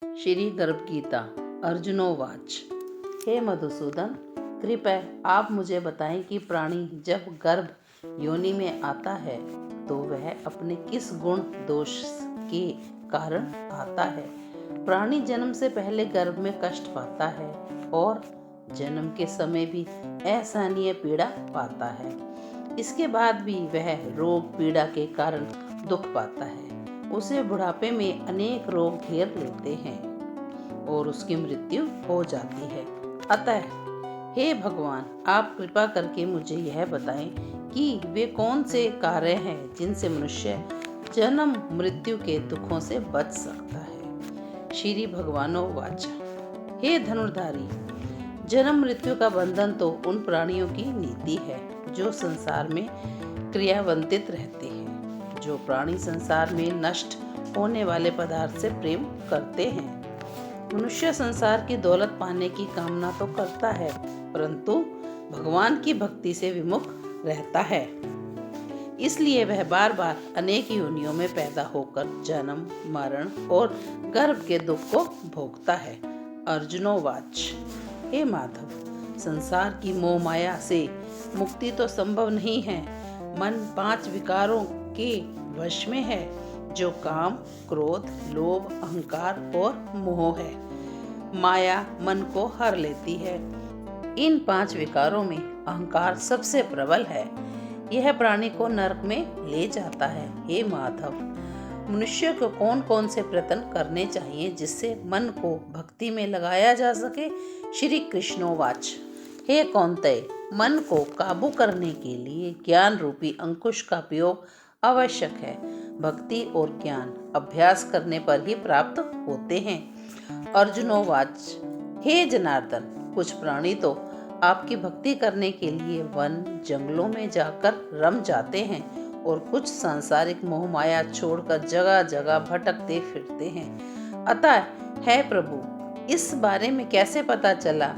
श्री गर्भ गीता। अर्जुनोवाच। हे मधुसूदन, कृपया आप मुझे बताएं कि प्राणी जब गर्भ योनि में आता है तो वह अपने किस गुण दोष के कारण आता है। प्राणी जन्म से पहले गर्भ में कष्ट पाता है और जन्म के समय भी असहनीय पीड़ा पाता है। इसके बाद भी वह रोग पीड़ा के कारण दुख पाता है। उसे बुढ़ापे में अनेक रोग घेर लेते हैं और उसकी मृत्यु हो जाती है। अतः हे भगवान, आप कृपा करके मुझे यह बताएं कि वे कौन से कार्य हैं जिनसे मनुष्य जन्म मृत्यु के दुखों से बच सकता है। श्री भगवानोवाच। हे धनुर्धारी, जन्म मृत्यु का बंधन तो उन प्राणियों की नीति है जो संसार में क्रियावंतित रहते हैं। जो प्राणी संसार में नष्ट होने वाले पदार्थ से प्रेम करते हैं। मनुष्य संसार की दौलत पाने की कामना तो करता है, परंतु भगवान की भक्ति से विमुख रहता है। इसलिए वह बार बार अनेक योनियों में पैदा होकर जन्म, मरण और गर्भ के दुख को भोगता है। अर्जुनोवाच। हे माधव, संसार की मोह माया से मुक्ति तो संभव नहीं है। मन 5 विकारों के वश में है, जो काम, क्रोध, लोभ, अहंकार और मोह है। माया मन को हर लेती है। इन 5 विकारों में अहंकार सबसे प्रबल है। यह प्राणी को नरक में ले जाता है। हे माधव, मनुष्य को कौन कौन से प्रयत्न करने चाहिए जिससे मन को भक्ति में लगाया जा सके। श्री कृष्णोवाच। हे कौन्तेय, मन को काबू करने के लिए ज्ञान रूपी अंकुश का प्रयोग आवश्यक है। भक्ति और ज्ञान अभ्यास करने पर ही प्राप्त होते हैं। अर्जुनोवाच। हे जनार्दन, कुछ प्राणी तो आपकी भक्ति करने के लिए वन जंगलों में जाकर रम जाते हैं और कुछ सांसारिक मोह माया छोड़कर जगह जगह भटकते फिरते हैं। अतः है प्रभु, इस बारे में कैसे पता चला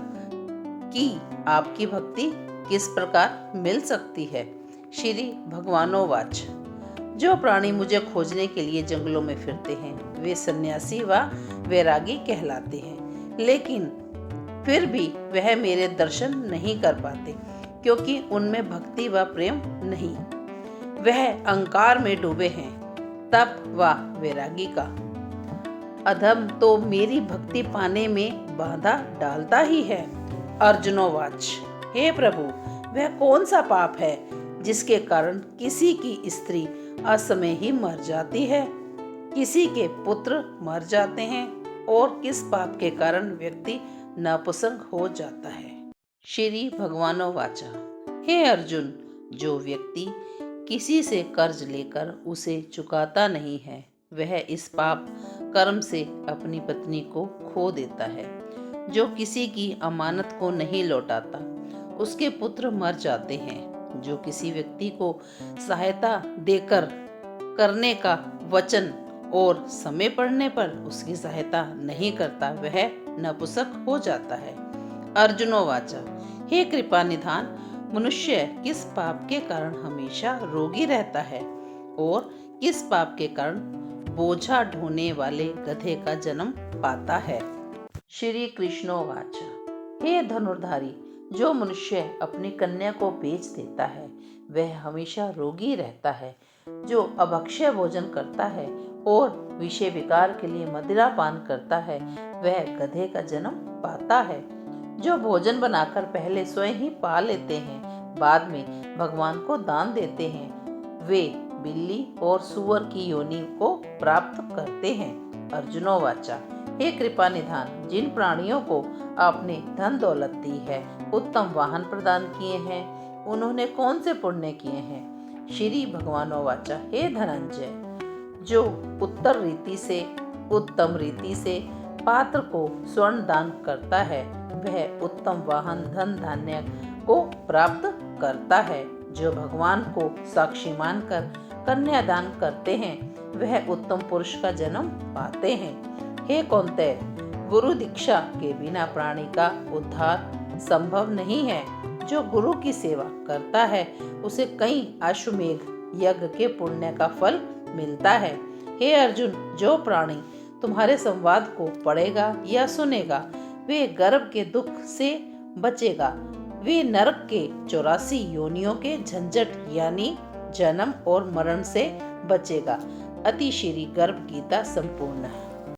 कि आपकी भक्ति किस प्रकार मिल सकती है। श्री भगवानोवाच। जो प्राणी मुझे खोजने के लिए जंगलों में फिरते हैं वे सन्यासी व वैरागी कहलाते हैं, लेकिन फिर भी वह मेरे दर्शन नहीं कर पाते, क्योंकि उनमें भक्ति व प्रेम नहीं। वह अहंकार में डूबे हैं। तप व वैरागी का अधम तो मेरी भक्ति पाने में बाधा डालता ही है। अर्जुनोवाच। हे प्रभु, वह कौन सा पाप है जिसके कारण किसी की स्त्री असमय ही मर जाती है, किसी के पुत्र मर जाते हैं और किस पाप के कारण व्यक्ति नपुंसक हो जाता है। श्री भगवानोवाचा। हे अर्जुन, जो व्यक्ति किसी से कर्ज लेकर उसे चुकाता नहीं है वह इस पाप कर्म से अपनी पत्नी को खो देता है। जो किसी की अमानत को नहीं लौटाता उसके पुत्र मर जाते हैं। जो किसी व्यक्ति को सहायता देकर करने का वचन और समय पड़ने पर उसकी सहायता नहीं करता वह नपुंसक हो जाता है। अर्जुनोवाचा। हे कृपा निधान, मनुष्य किस पाप के कारण हमेशा रोगी रहता है और किस पाप के कारण बोझा ढोने वाले गधे का जन्म पाता है। श्री कृष्णोवाचा। हे धनुर्धारी, जो मनुष्य अपनी कन्या को बेच देता है वह हमेशा रोगी रहता है। जो अभक्ष्य भोजन करता है और विषय विकार के लिए मदिरा पान करता है वह गधे का जन्म पाता है। जो भोजन बनाकर पहले स्वयं ही पा लेते हैं बाद में भगवान को दान देते हैं वे बिल्ली और सूअर की योनि को प्राप्त करते हैं। अर्जुनोवाचा। हे कृपा निधान, जिन प्राणियों को आपने धन दौलत दी है, उत्तम वाहन प्रदान किए हैं, उन्होंने कौन से पुण्य किए हैं। श्री भगवानोवाचा। हे धनंजय, जो उत्तम रीति से पात्र को स्वर्ण दान करता है वह उत्तम वाहन धन धान्य को प्राप्त करता है। जो भगवान को साक्षी मानकर कन्यादान करते हैं वह उत्तम पुरुष का जन्म पाते हैं। हे कौन्तेय, गुरु दीक्षा के बिना प्राणी का उद्धार संभव नहीं है। जो गुरु की सेवा करता है उसे कई अश्वमेध यज्ञ के पुण्य का फल मिलता है। हे अर्जुन, जो प्राणी तुम्हारे संवाद को पढ़ेगा या सुनेगा, वे गर्भ के दुख से बचेगा, वे नरक के 84 योनियों के झंझट यानी जन्म और मरण से बचेगा। अति श्री गर्भ गीता संपूर्ण है।